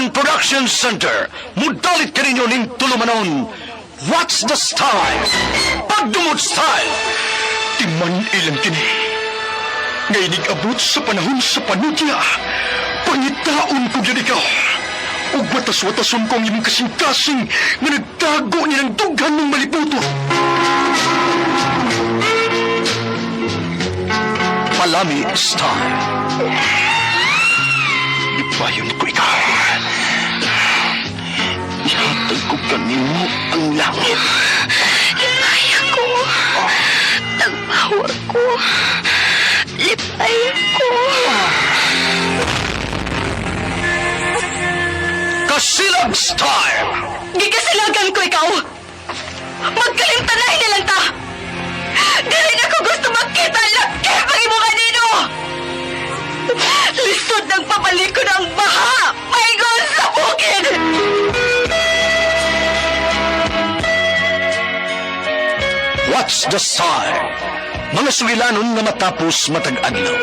Arman Production Center. Mudalit ka ninyo ning tulumanon. What's the style? Pagdumot style. Timan ilang kini. Ngayon abot sa panahon sa panudya. Pangitaon ko yan ikaw. Ug watas-watason ko ang imong kasing-kasing nga nagtago nilang dughan ng malibuto. Palami style. Ipayon ko ikaw. Ihatag ko kanimo ang langit. Lipay ko. Nagbawa ko. Lipay ko. Kasilag style. Gikasilagan ko ikaw. Magkalimtanahin na lang ta. Dili na ko gusto magkita laki pag imo kanino. Lisod ng papalikod ang baha. Maygon sa bukid. What's the style? Mga sugilanon na matapos matag-adlaw.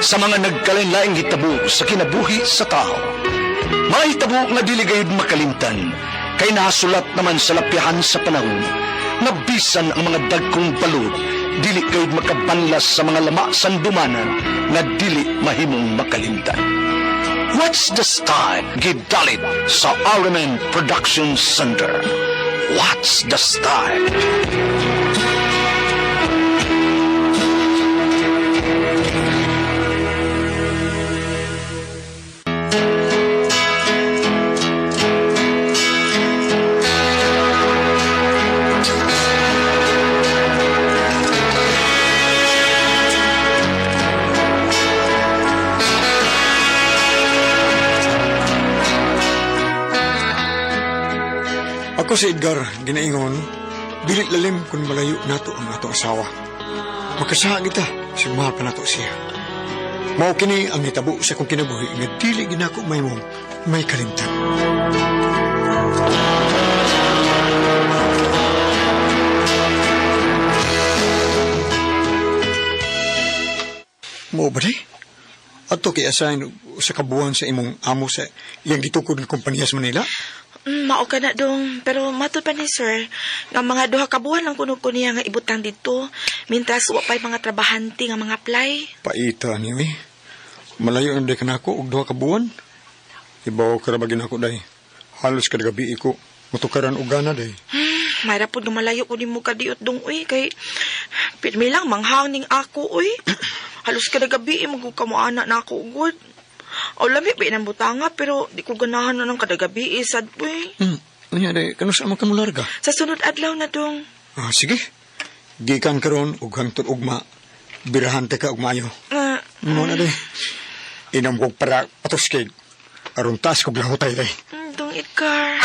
Sa mga nagkalain-laing hitabo sa kinabuhi sa tao. Mga hitabo nga dili gayud makalimtan. Kay nasulat naman sa lapihan sa panahon. Nabisan ang mga dagkong balod. Dili gayud makabanlas sa mga lama sandumanan nga dili mahimong makalimtan. What's the style? Gidalit sa Arman Production Center. What's the style? Ako si Edgar, ginaingon, dili lalim kung malayo nato ang ato asawa. Magkasaha kita, sigmahal pa nato siya. Mao kini ang hitabo sa kong kinabuhi nga dili ginako may kalimtan. Mao ba di? Ato kay asahin sa kabuhan sa imong amo sa iyang gitukod ng kumpanya sa Manila? Mao ka na dong, pero matod pa ni sir, nga mga duha ka buwan lang kuno ko niya nga ibutang dito, mintas wa pay mga trabahante nga mga apply. Paita niyo eh. Malayo ang day ka na ako, og duha ka buwan. Ibaw ka rabagin ako day. Halos kada gabi ko, mutukaran og gana day. Mayra pod nga malayo ko nimo kadiot dong uy, kay pirmi lang manghang ning ako uy. Halos kada gabi magug kamuana na ako ugod. O lami pa inang butanga, pero di ko ganahan na ng kadagabi, sad po eh. Ano day, kanus amang kamularga? Sa sunod adlaw na dong. Ah, sige. Gikan karon og hangtod ugma. Birahan ka og maayo. Mo na day. Inam kog para patos kay aron tas kog lahutay day. Dong Edgar.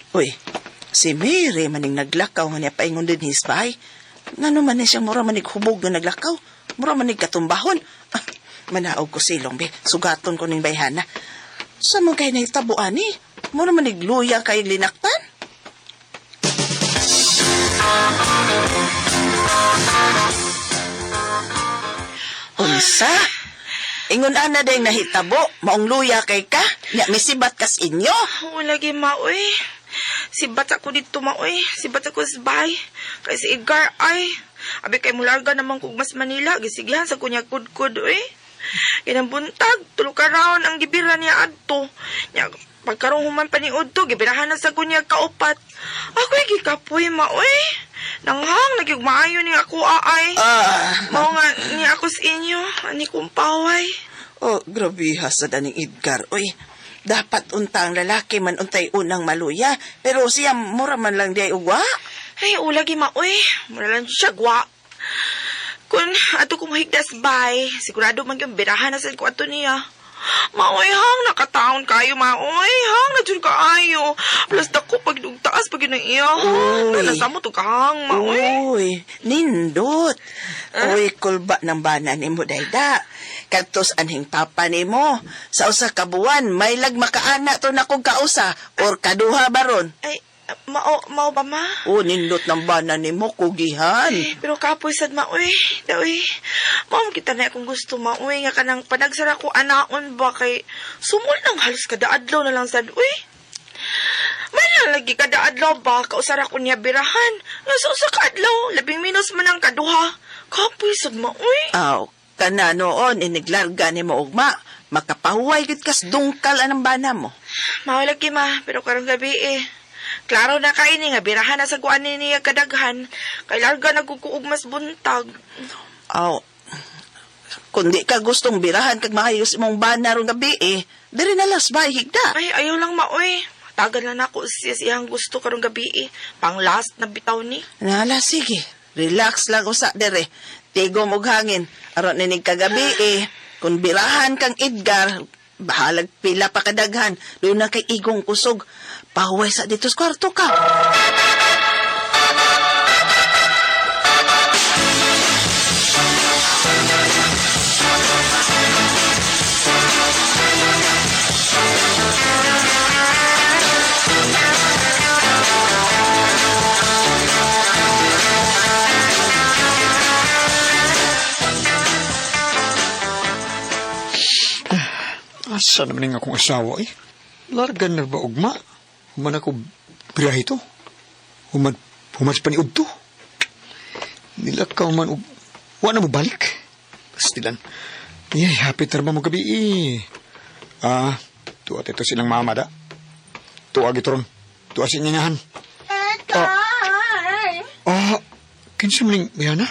Uy, si Mary maning naglakaw nga niya paingon din his bahay. Nga naman niya siyang mura manig hubog na naglakaw. Mura manig katumbahon. Manaog ko silong, be. Sugaton ko ning bayhana. Sa mga kayo na itabuan eh. Mura manig luya kay linaktan. Unsa? Ingon ana day nahitabo, maong luya kay ka. Nya misibat kas inyo. Wala gi maoy. Sibat ako dito maoy. Sibat ako sa bahay. Kay si Edgar ay. Abi kay mularga naman kog mas Manila. Gisigyan sa kunya kudkud oy. Inang buntag, tulo ka raon ang gibira niya adto. Nya pagkarong human pa ni Udto, gibirahan na sa kunya kaupat. Ako'y gikapoy maoy. Nanghang, nagyog maayo ni ako aay. Mao nga ni ako sa inyo, ani kumpaway. Oh, grabe sa daning Edgar. Uy, dapat untang lalaki man untay unang maluya, pero siya mura man lang diay ugwa. Ay, ulagi maoy. Mura lang siya gwa. Kung ato ko mahigdas bay, sigurado man yung birahan na sa ko ato niya. Maoy hang, nakatawa kaon kayo, maoy. Hang na dyan kaayo. Plus dako pag taas pag yun ang iya. Uy. Nasa mo to kahang, maoy. Uy, nindot. Uy, kulba ng bana ni mo, dayda. Katos anhing papa ni mo. Sa usa ka buwan, may lag makaana to na kong kausa or kaduha baron. Ay, mao ba, ma? O, nindot ng bana ni mo, kugihan. Pero kapoy sad, maoy. Daoy. Mao kita na akong gusto, maoy. Nga kanang panagsara ko anaon ba kay sumol nang halos kada adlaw na lang sad, uy. May lagi kada adlaw ba, kausara ko niya birahan. Nasa usa ka adlaw, 10 minus man ang kaduha. Kapoy sad, maoy. Aw, kana noon, iniglarga ni mo ugma. Makapahuway gid kas dungkal anang bana mo. Mawalagi, ma, pero karong gabi klaro na kaini nga birahan na sa kuan niya kadaghan. Kay larga nagkukuog mas buntag. Aw, kundi ka gustong birahan kag maayos imong bana rong gabi diri na las bay higda. Ay, ayaw lang, maoy. Tagal na nako siya siyang gusto karong gabi Pang last na bitaw ni. Nala, sige. Relax lang usa dere. Tigom og hangin. Aron ninig kagabi Kung birahan kang Edgar, bahalag pila pa kadaghan. Doon na kay igong kusog. Pahuway sa dito sa kwarto ka. Asa naman nga akong asawa Largan na ba ugma? Human ako birahe to. Human sa paniud to. Nilakaw man wala mo balik. Pastilan. Ay, hapit na ba mo gabi tuwat ito silang mama da. Tuwag ito ron. Tuwa si nyanyahan. Kinsa maning Mayana?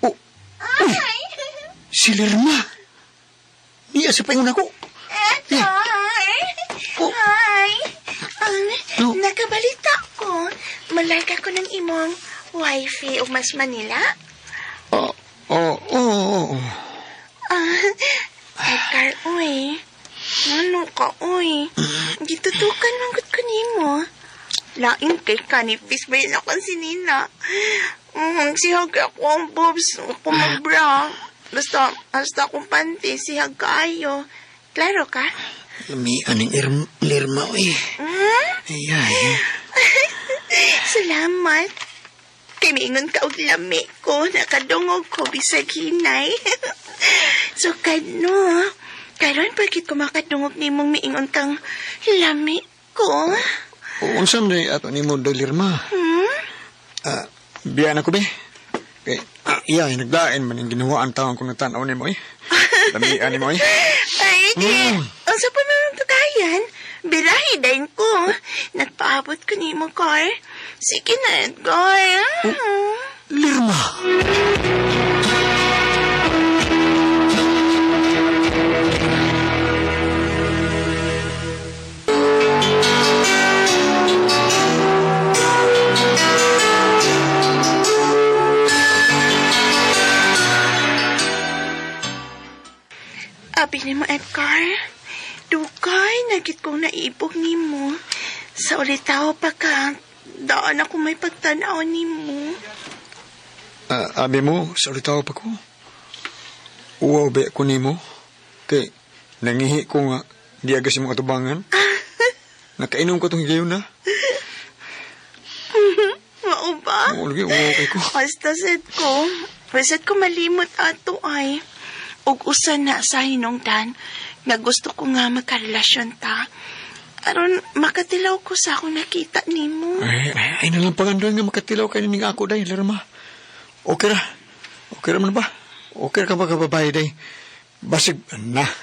Uy! Si Lerma! Niya sa paingon ako. Hi! No. Nakabalita ko. Malarga ko ng imong wifey o mas Manila. Edgar, uy. Ano ka, uy? Gitutukan manggut ko nimo. Lain kay kanipis ba yun ako si Nina? Sihag ako ang bobs. Ako magbra. Basta akong panty, sihag kaayo. Klaro ka? Lami aning Lerma, uy. Ay. Salamat. Kimingon ka og lami ko. Nakadungog ko bisag hinay. So, no. Karon pagkit ko makadungog ni mong miingon kang lami ko. Unsam na ato ni mo do Lerma. Biyan ako be. Kay nagdain man yung ginawaan taon kung natanaw ni mo Lamian ni mo Ay, di. Ang sa panunong tukayan, birahi dahin ko. Nagpaabot ko ni mo, Car. Sige na, Edgar. Lerma! Abi ni mo, Edgar. Dugay, nagit kong naibog ni mo. Sa ulitaw pa ka, daan ako may pagtanaw ni mo. Abi mo, salitaw pa ko. Uwaw be ko ni mo. Kay, nangihi ko nga, di agas yung mga tubangan. Nakainom ko itong higayon na. Mao ba? Oo, lagi, uwaw kay ko. Basta sad ko malimot ato ay. Ug usa na sa hinungdan nga gusto ko nga magkarelasyon ta. Aron makatilaw ko sa akong nakita nimo. Ay nalang pangandoy nga makatilaw kayo ning ako day, Lerma. Okay ra. Okay ra man ba? Okay ra ka ba kababae day? Basig,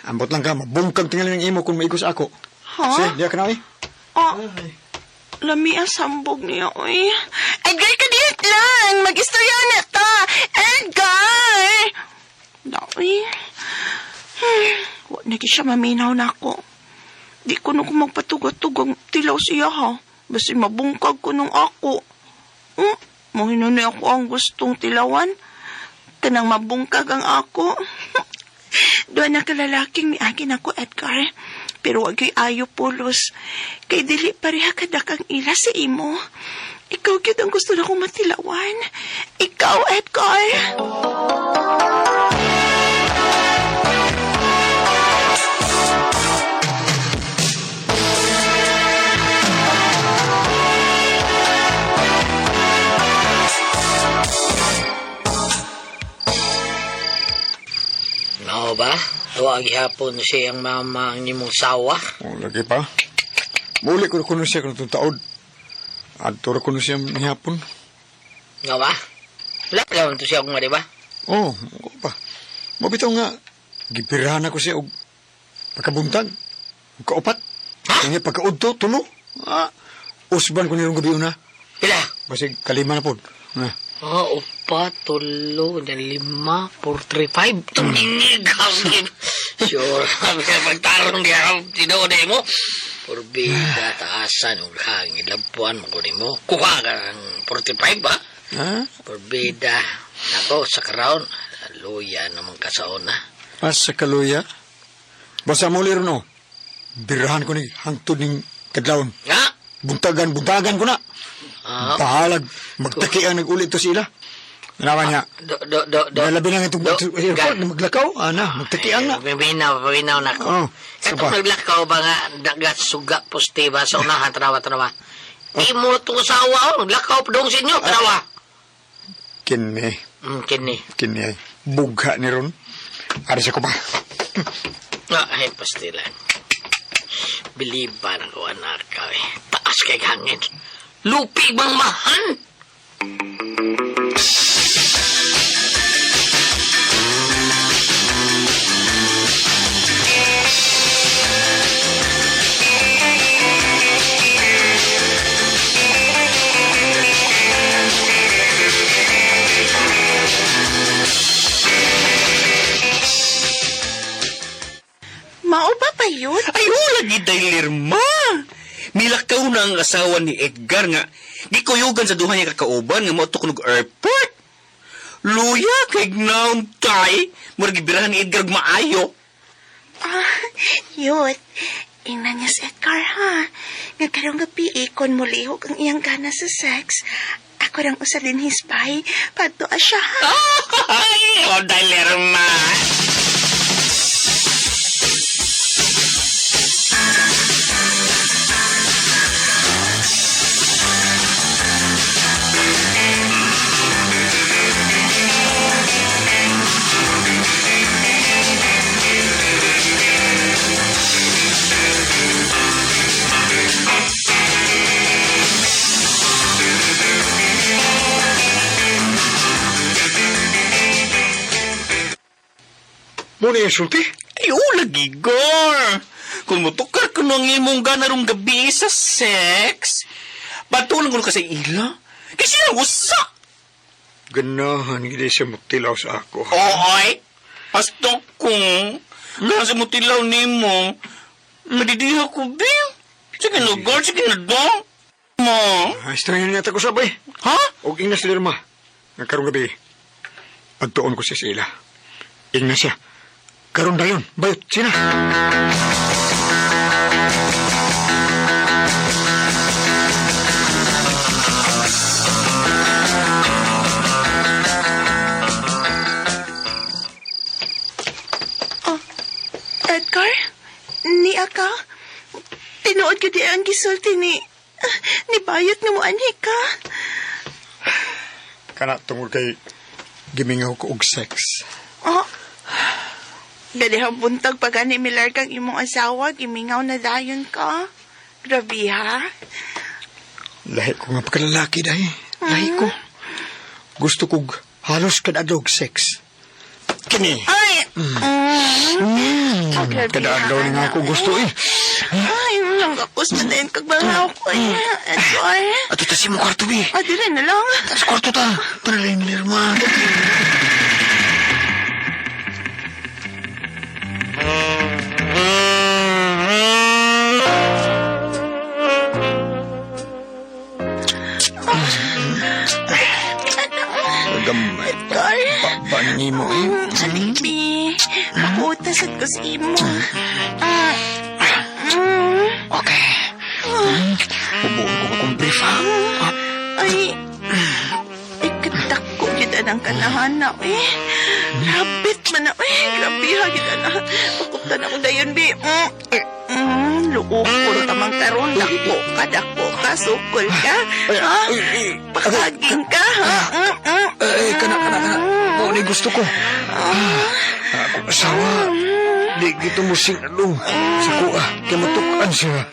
ambot lang ka, mabungkag tingali ng imo kung maigos ako. Ha? Sige, diya ka na, Lami ang sambog niya, oy. Edgar, kadiyat lang! Mag-istorya na ta! Edgar! Daoy. Wag na siya maminaw na ako. Di ko na magpatugot-tugang tilaw siya, ha? Basta mabungkag ko nung ako. Mahina na ako ang gustong tilawan. Kanang mabungkag ang ako. Doon na kalalaking ni akin ako, Edgar. Pero wag yung ayo pulos. Kay dili pareha kadakang ila sa imo. Ikaw gyud ang gusto na kong matilawan. Ikaw, Edgar. Ano ba? Tuwag hapon siyang mama ang imong sawa. O, lagi pa. Muli ko na kuno siya kung taod. At tura kuno siya nihapon. Nga ba? Wala naman to siya kung di ba? Oo, ako pa. Mabitaw nga, gipirahan ako siya og pagkabuntag. Kaupat. Ha? Kanya pagkaudto, tulo. Usban ko nirong gabi una. Pila? Basig kalima na po. Upa, tulo, na 5, 4, 3, 5. Tuminig kasi. Sure, magtarong diya, tinoode mo. Purbida, taasan, hangin, labuan mo kunin mo. Kuha ka ng 45, ba? Ha? Purbida. Ako, sa karaon, luya naman kasaon na. Sa kaluya. Basta mo liro no. Birahan ko ni hangtod ning kadlawon. Nga? Buntagan ko na. Bahalag, magtakian nag-ulit to sila. Naman niya. Nalabi na itong airport na maglakaw. Magtakian na. Paminaw na ko. Oh, Katong naglakaw ba nga, dagat suga postiva sa unahan, tanawa. Di mo itong asawa, naglakaw pa doon sa inyo, tanawa. Kini. Kini ay bugha ni Ron. Aris ako ba? Ay, pastilan. Biliban ako, anak ka eh. Taas kay hangin. Lupi bang mahan? Mao ba pa yun? Ay, lagi dahil Irma. Milakaw na ang asawa ni Edgar nga. Di kuyugan sa duha niya kakauban nga mautok airport. Luya, kay gnaon tay. Muragibirahan ni Edgar maayo. Yun. Ingnan niya si Edgar, ha? Nagkarong gabi, ikon mo lihok ang iyang gana sa sex. Ako rang usalin hispay. Pato siya, ha? Ay, dahil Irma. Muna yung sulti? Ay, lagi, Gor. Kung mutukar ko nung imong ganarong gabi sa sex, patulang ko na kasi ila. Kasi lang usa. Ganahan, hindi siya mutilaw sa ako. Oy, pastok kong. Kasi mutilaw ni mo, madidiha ko, Bing. Sige na, Gor, sige na, dong. Mo. Istrayan niya ko sabay. Ha? Og ingnas lirma. Nagkarong gabi. Pagtuon ko siya sa ila. Ingnas siya. Karon dayon, bayot, sina. Edgar? Ni Aka? Tinuod ko di ang gisulti ni bayot nga mo ani ka. Kana tungod kay gimingaw ko og sex. Gadihang buntag pag ani milar kang imong asawa, gimingaw na dayon ka. Grabe, ha? Lahi ko nga pagkalalaki dahi. Lahi ko. Gusto kog halos kadadog sex. Kini. Ay! Grabe, Kadadaw ni nga ako gusto eh. Ay, nanggapos na din kagbangaw ko eh. Edgar? Ato ta si mo kwarto bi. Dire na lang. Sa kwarto ta. Panalay ni Lirma. Gamay. Edgar? Paani mo eh. Alibi. Makutasad ko sa imo. ang kanahana, eh. Rabit man na, eh. Grabe ha, kita na. Pakuptan ako dayon, bi. Luukol tamang karon, dako ka, sukol ka. Ha? Pakaging ka, ha? Kana. Mao ni gusto ko. Ako asawa. Di gito mo sing along. Sa kuha. Kaya matukan siya.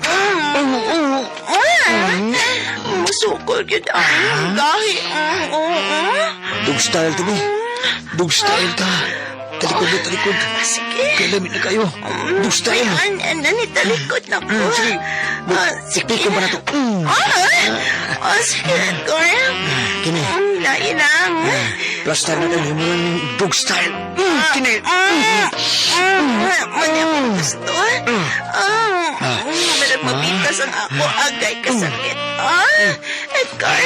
Sukol yun ang gahi. Dug style to mo. Dug style ta. Talikod. Sige. Kaya lamit na kayo. Dug style. Nanitalikod na ko. Sige. Sikpi ko ba na to? Sige, Cora. Kini. Lain lang. Plaster na din. Himulan ng dug style. Kini. Manya ko gusto. Marag mapitas ang ako. Agay kasakit. Edgar.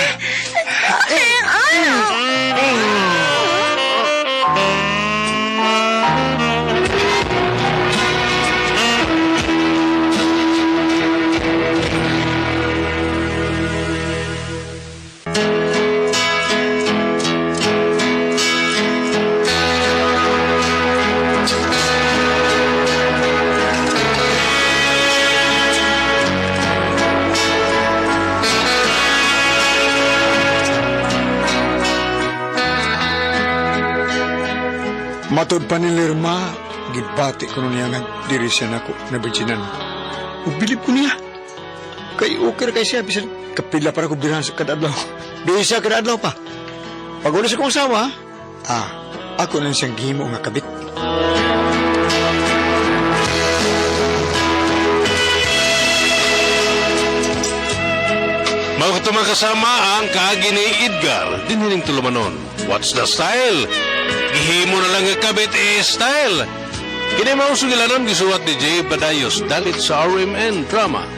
Matod pa ni Lirma, gibati ko niya nga diri siya nako na virginan. Ubilib ko niya. Kay okay kay siya, bisan kapila para ko bilang sa kadadlaw. Bisa kadadlaw pa. Pag ulit sa kong asawa, ako na siyang gihimo nga kabit. Mga katumang kasama ang kaagi ni Edgar, dinhining tulumanon. What's the style? Gihimo na lang ang kabit style. Kini mao sugilanon gisuwat ni J. Badayos dalit sa RMN Drama.